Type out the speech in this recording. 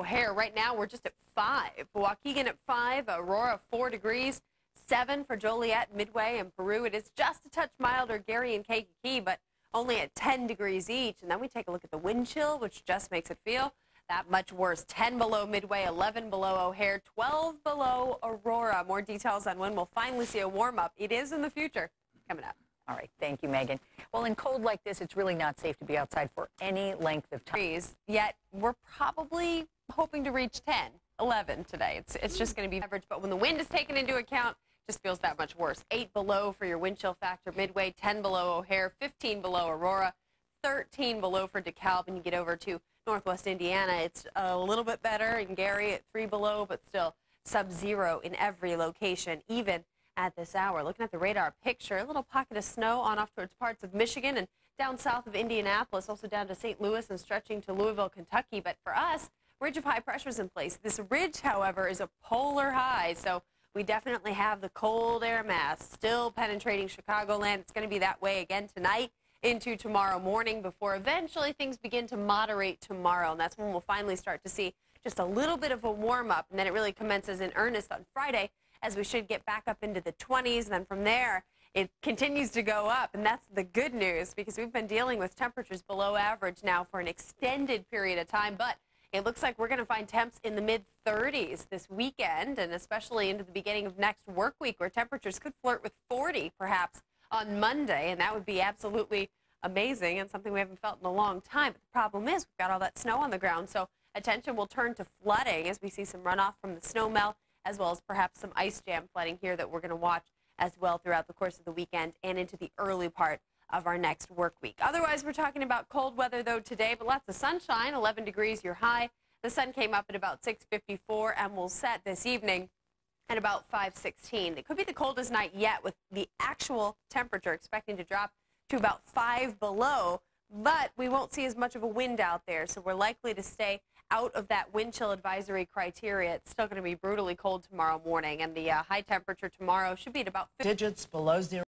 O'Hare. Right now, we're just at 5. Waukegan at 5, Aurora 4 degrees, 7 for Joliet, Midway, and Peru. It is just a touch milder, Gary and Kankakee, but only at 10 degrees each. And then we take a look at the wind chill, which just makes it feel that much worse. 10 below Midway, 11 below O'Hare, 12 below Aurora. More details on when we'll finally see a warm-up. It is in the future coming up. All right, thank you, Megan. Well, in cold like this, it's really not safe to be outside for any length of time. Yet we're probably hoping to reach 10, 11 today. It's just going to be average, but when the wind is taken into account, it just feels that much worse. 8 below for your wind chill factor Midway, 10 below O'Hare, 15 below Aurora, 13 below for DeKalb. And you get over to Northwest Indiana, it's a little bit better. In Gary at 3 below, but still sub-zero in every location, even at this hour. Looking at the radar picture, a little pocket of snow on off towards parts of Michigan and down south of Indianapolis, also down to St. Louis and stretching to Louisville, Kentucky. But for us, ridge of high pressure is in place. This ridge, however, is a polar high, so we definitely have the cold air mass still penetrating Chicagoland. It's going to be that way again tonight into tomorrow morning before eventually things begin to moderate tomorrow, and that's when we'll finally start to see just a little bit of a warm-up, and then it really commences in earnest on Friday, as we should get back up into the 20s, and then from there, it continues to go up, and that's the good news, because we've been dealing with temperatures below average now for an extended period of time, but it looks like we're going to find temps in the mid-30s this weekend, and especially into the beginning of next work week, where temperatures could flirt with 40 perhaps on Monday, and that would be absolutely amazing and something we haven't felt in a long time. But the problem is we've got all that snow on the ground, so attention will turn to flooding as we see some runoff from the snow melt, as well as perhaps some ice jam flooding here that we're going to watch as well throughout the course of the weekend and into the early part of our next work week. Otherwise, we're talking about cold weather, though, today, but lots of sunshine, 11 degrees your high. The sun came up at about 6:54 and will set this evening at about 5:16. It could be the coldest night yet, with the actual temperature expecting to drop to about 5 below, but we won't see as much of a wind out there, so we're likely to stay out of that wind chill advisory criteria. It's still going to be brutally cold tomorrow morning, and the high temperature tomorrow should be at about digits below 0.